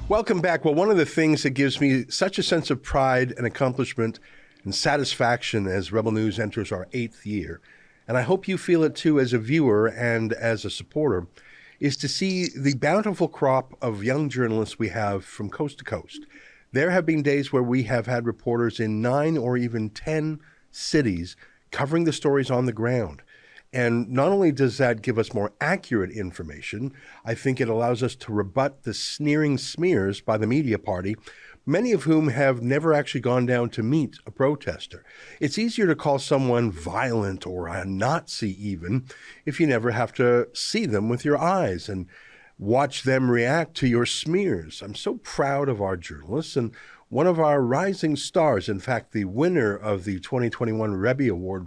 Welcome back. Well, one of the things that gives me such a sense of pride and accomplishment and satisfaction as Rebel News enters our 8th year, and I hope you feel it too as a viewer and as a supporter, is to see the bountiful crop of young journalists we have from coast to coast. There have been days where we have had reporters in 9 or even 10 cities covering the stories on the ground. And not only does that give us more accurate information, I think it allows us to rebut the sneering smears by the media party, many of whom have never actually gone down to meet a protester. It's easier to call someone violent or a Nazi even if you never have to see them with your eyes and watch them react to your smears. I'm so proud of our journalists, and one of our rising stars, in fact, the winner of the 2021 Rebbe Award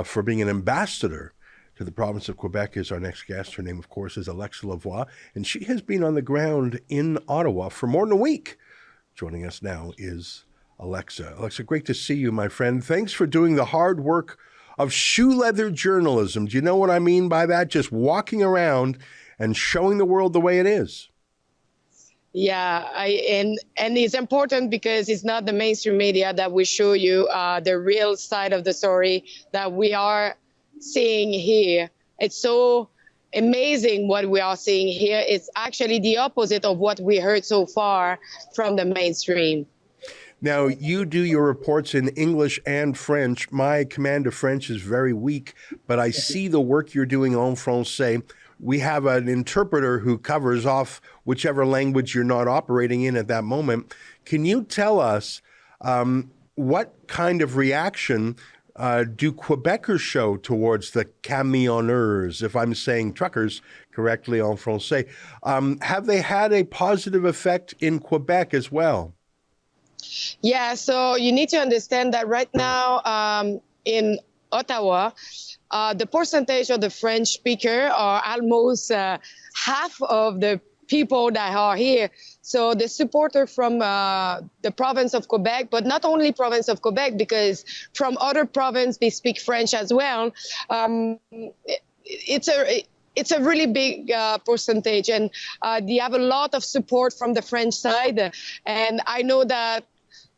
for being an ambassador to the province of Quebec, is our next guest. Her name, of course, is Alexa Lavoie, and she has been on the ground in Ottawa for more than a week. Joining us now is Alexa. Alexa, great to see you, my friend. Thanks for doing the hard work of shoe leather journalism. Do you know what I mean by that? Just walking around and showing the world the way it is. Yeah, and it's important because it's not the mainstream media that will show you the real side of the story that we are seeing here. It's so amazing what we are seeing here. It's actually the opposite of what we heard so far from the mainstream. Now, you do your reports in English and French. My command of French is very weak, but I see the work you're doing en français. We have an interpreter who covers off whichever language you're not operating in at that moment. Can you tell us what kind of reaction do Quebecers show towards the camionneurs, if I'm saying truckers correctly en français? Have they had a positive effect in Quebec as well? Yeah, so you need to understand that right now in Ottawa, the percentage of the French speaker are almost half of the people that are here. So the supporter from the province of Quebec, but not only province of Quebec, because from other provinces they speak French as well. It's a really big percentage, and they have a lot of support from the French side. And I know that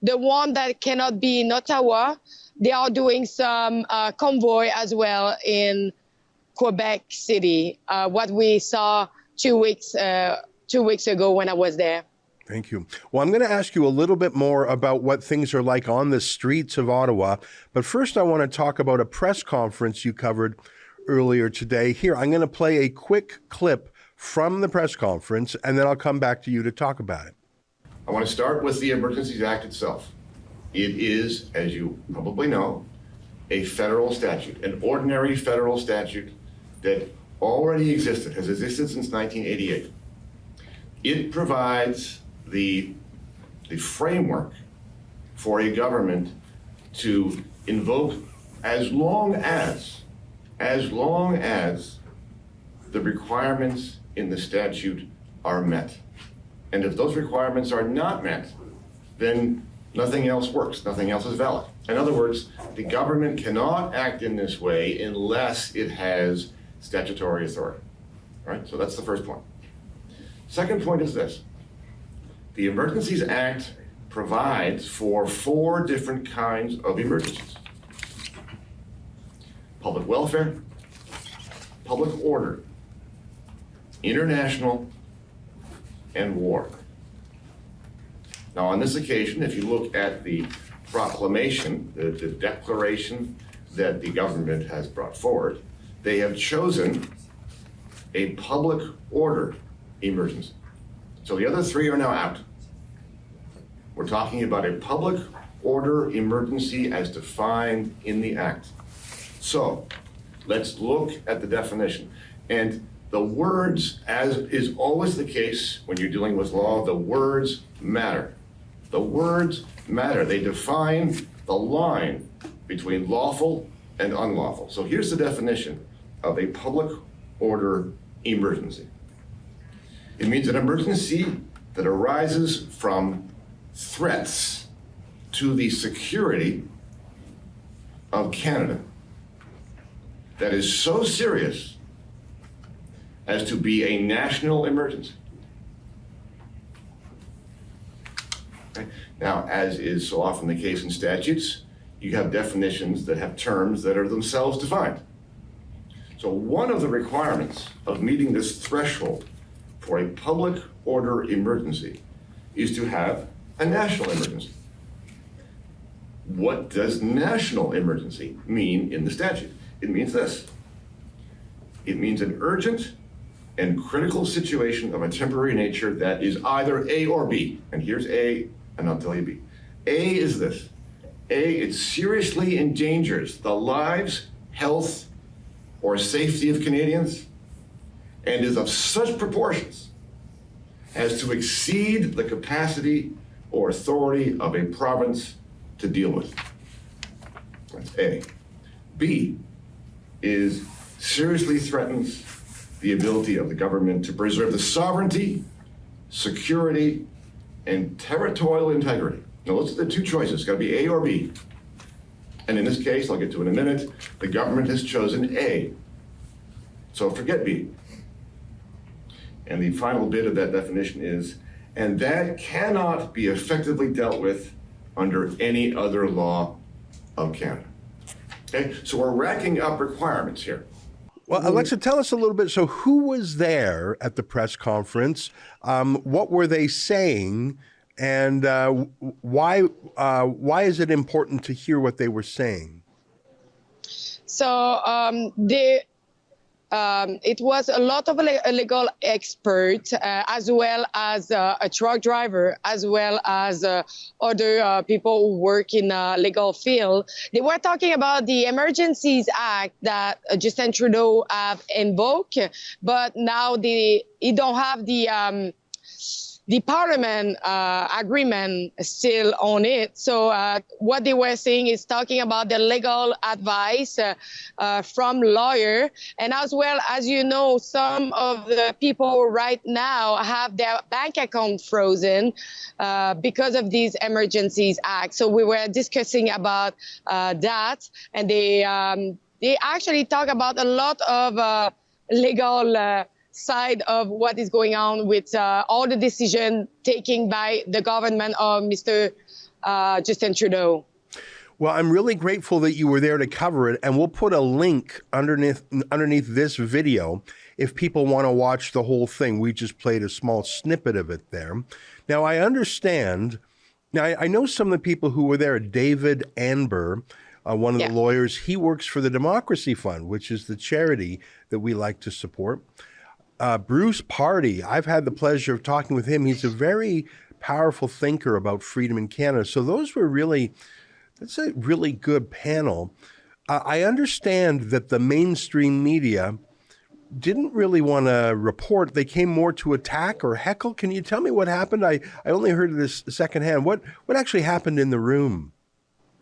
the one that cannot be in Ottawa, they are doing some convoy as well in Quebec City, what we saw 2 weeks ago when I was there. Thank you. Well, I'm going to ask you a little bit more about what things are like on the streets of Ottawa. But first, I want to talk about a press conference you covered earlier today. Here, I'm going to play a quick clip from the press conference, and then I'll come back to you to talk about it. I want to start with the Emergencies Act itself. It is, as you probably know, a federal statute, an ordinary federal statute that already existed, has existed since 1988. It provides the framework for a government to invoke as long as the requirements in the statute are met. And if those requirements are not met, then nothing else works, nothing else is valid. In other words, the government cannot act in this way unless it has statutory authority. All right, so that's the first point. Second point is this. The Emergencies Act provides for 4 different kinds of emergencies: public welfare, public order, international, and war. Now, on this occasion, if you look at the proclamation, the declaration that the government has brought forward, they have chosen a public order emergency. So the other 3 are now out. We're talking about a public order emergency as defined in the Act. So let's look at the definition. And the words, as is always the case when you're dealing with law, the words matter. The words matter. They define the line between lawful and unlawful. So here's the definition of a public order emergency. It means an emergency that arises from threats to the security of Canada that is so serious as to be a national emergency. Okay? Now, as is so often the case in statutes, you have definitions that have terms that are themselves defined. So one of the requirements of meeting this threshold for a public order emergency is to have a national emergency. What does national emergency mean in the statute? It means this. It means an urgent and critical situation of a temporary nature that is either A or B. And here's A, and I'll tell you B. A is this. A, it seriously endangers the lives, health, or safety of Canadians and is of such proportions as to exceed the capacity or authority of a province to deal with. That's A. B is seriously threatens the ability of the government to preserve the sovereignty, security, and territorial integrity. Now, those are the two choices. It's got to be A or B. And in this case, I'll get to it in a minute, the government has chosen A. So forget B. And the final bit of that definition is, and that cannot be effectively dealt with under any other law of Canada. Okay, so we're racking up requirements here. Well, Alexa, tell us a little bit. So who was there at the press conference? What were they saying? And why is it important to hear what they were saying? So it was a lot of legal experts, as well as a truck driver, as well as other people who work in the legal field. They were talking about the Emergencies Act that Justin Trudeau have invoked, but now he don't have the parliament agreement still on it. So what they were saying is talking about the legal advice from lawyer. And as well, as you know, some of the people right now have their bank account frozen because of these Emergencies Act. So we were discussing about that. And they actually talk about a lot of legal side of what is going on with all the decision taken by the government of Mr. Justin Trudeau. Well, I'm really grateful that you were there to cover it, and we'll put a link underneath this video if people want to watch the whole thing. We just played a small snippet of it there. Now, I understand. Now, I know some of the people who were there. David Anber, one of the lawyers, he works for the Democracy Fund, which is the charity that we like to support. Bruce Pardy, I've had the pleasure of talking with him. He's a very powerful thinker about freedom in Canada. So that's a really good panel. I understand that the mainstream media didn't really want to report. They came more to attack or heckle. Can you tell me what happened? I only heard this secondhand. What actually happened in the room?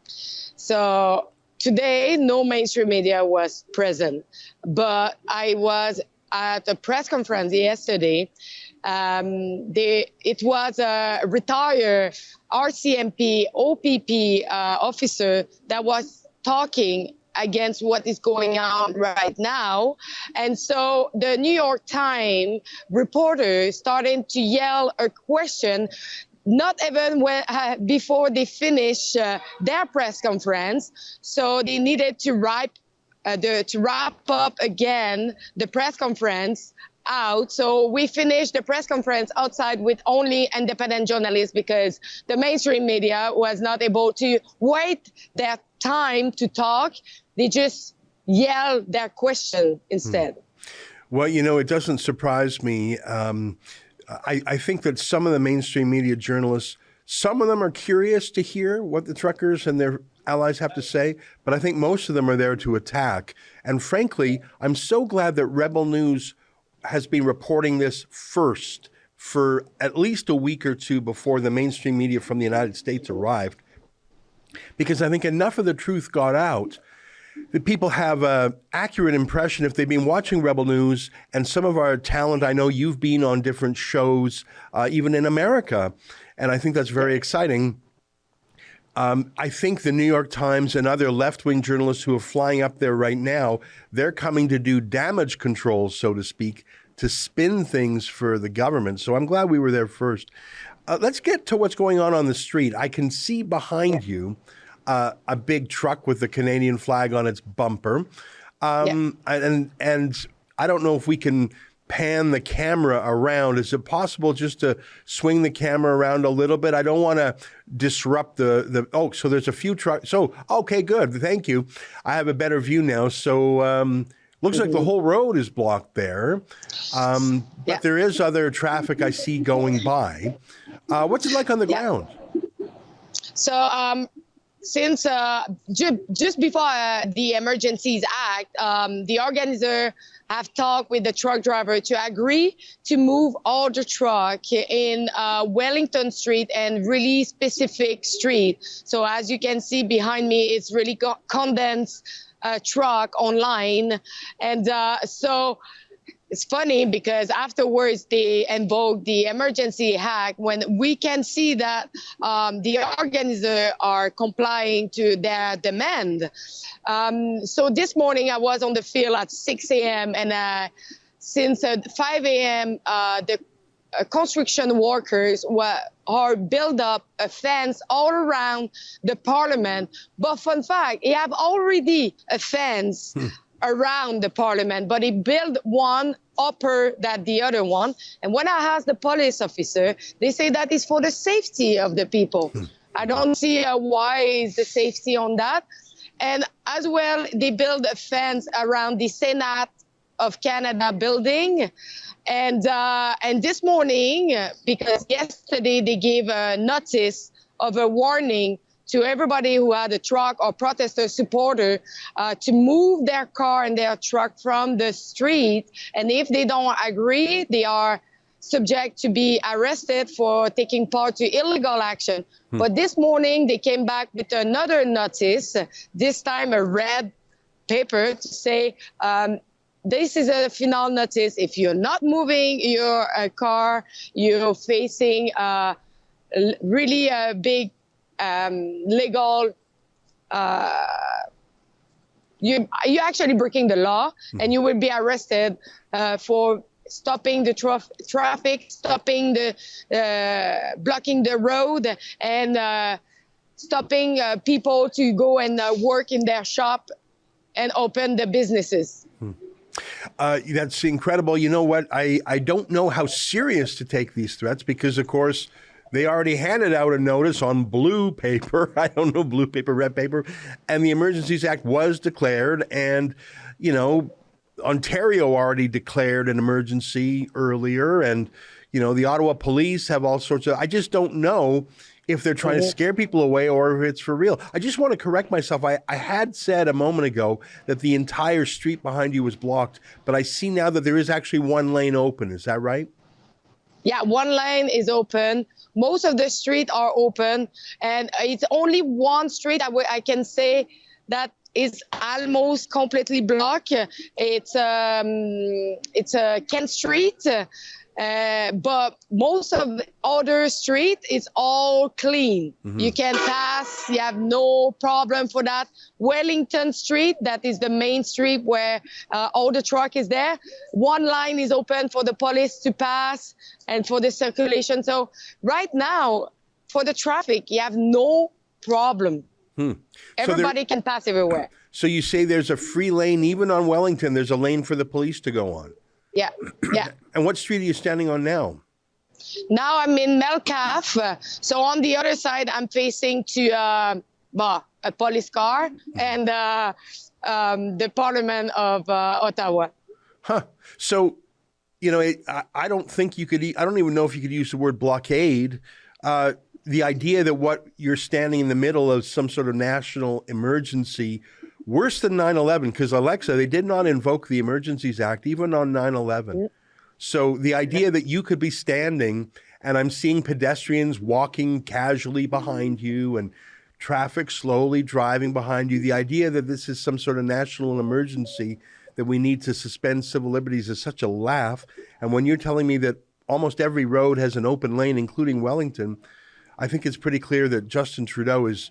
So today, no mainstream media was present, but I was at a press conference yesterday. It was a retired RCMP, OPP officer that was talking against what is going on right now. And so the New York Times reporter started to yell a question, not even before they finished their press conference. So they needed to wrap up again the press conference out. So we finished the press conference outside with only independent journalists because the mainstream media was not able to wait their time to talk. They just yelled their question instead. Well, it doesn't surprise me. I think that some of the mainstream media journalists, some of them are curious to hear what the truckers and their allies have to say, but I think most of them are there to attack. And frankly, I'm so glad that Rebel News has been reporting this first for at least a week or two before the mainstream media from the United States arrived, because I think enough of the truth got out that people have an accurate impression if they've been watching Rebel News. And some of our talent, I know you've been on different shows, even in America, and I think that's very exciting. I think the New York Times and other left-wing journalists who are flying up there right now, they're coming to do damage control, so to speak, to spin things for the government. So I'm glad we were there first. Let's get to what's going on the street. I can see behind you a big truck with the Canadian flag on its bumper. And I don't know if we can pan the camera around. Is it possible just to swing the camera around a little bit? I don't want to disrupt so there's a few trucks. So, okay, good. Thank you. I have a better view now. So, looks like the whole road is blocked there. But there is other traffic I see going by. What's it like on the ground? So, since just before the Emergencies Act, the organizer have talked with the truck driver to agree to move all the truck in Wellington Street and really specific street. So as you can see behind me, it's really condensed truck online. And so it's funny because afterwards they invoked the Emergency Act when we can see that the organizers are complying to their demand. So this morning I was on the field at 6 a.m. and since 5 a.m. The construction workers are build up a fence all around the parliament. But fun fact, you have already a fence around the parliament, but he built one upper than the other one. And when I asked the police officer, they say that is for the safety of the people. I don't see why is the safety on that. And as well, they built a fence around the Senate of Canada building. And this morning, because yesterday they gave a notice of a warning to everybody who had a truck or protester supporter to move their car and their truck from the street. And if they don't agree, they are subject to be arrested for taking part to illegal action. But this morning, they came back with another notice, this time a red paper to say, this is a final notice. If you're not moving your car, you're facing really a big legal, you're actually breaking the law, and you will be arrested for stopping the traffic, stopping the blocking the road, and stopping people to go and work in their shop and open the businesses. That's incredible. You know what? I don't know how serious to take these threats because, of course, they already handed out a notice on blue paper. I don't know, blue paper, red paper. And the Emergencies Act was declared. And, you know, Ontario already declared an emergency earlier. And, you know, the Ottawa police have all sorts of, I just don't know if they're trying to scare people away or if it's for real. I just want to correct myself. I had said a moment ago that the entire street behind you was blocked, but I see now that there is actually one lane open. Is that right? Yeah, one lane is open. Most of the streets are open, and it's only one street I can say that is almost completely blocked. It's Kent Street, but most of the other street is all clean. You can pass. You have no problem for that. Wellington Street, that is the main street where all the truck is there. One line is open for the police to pass and for the circulation. So right now, for the traffic, you have no problem. Everybody can pass everywhere. So you say there's a free lane, even on Wellington, there's a lane for the police to go on. Yeah, yeah. And what street are you standing on now? Now I'm in Melcalfe. So on the other side, I'm facing to a police car and the Parliament of Ottawa. So, you know, I don't think you could, I don't even know if you could use the word blockade. The idea that what you're standing in the middle of some sort of national emergency, worse than 9/11, because Alexa, they did not invoke the Emergencies Act, even on 9/11. So the idea that you could be standing and I'm seeing pedestrians walking casually behind you and traffic slowly driving behind you, the idea that this is some sort of national emergency, that we need to suspend civil liberties is such a laugh. And when you're telling me that almost every road has an open lane, including Wellington, I think it's pretty clear that Justin Trudeau is,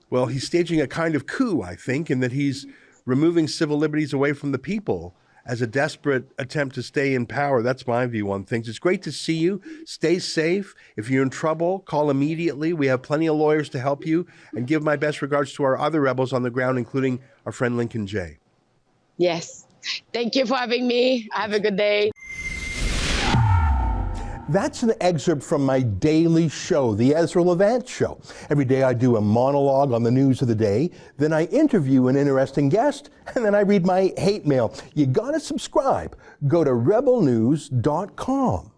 well, he's staging a kind of coup, I think, in that he's removing civil liberties away from the people as a desperate attempt to stay in power. That's my view on things. It's great to see you. Stay safe. If you're in trouble, call immediately. We have plenty of lawyers to help you. And give my best regards to our other rebels on the ground, including our friend Lincoln Jay. Yes. Thank you for having me. Have a good day. That's an excerpt from my daily show, The Ezra Levant Show. Every day I do a monologue on the news of the day, then I interview an interesting guest, and then I read my hate mail. You gotta subscribe. Go to rebelnews.com.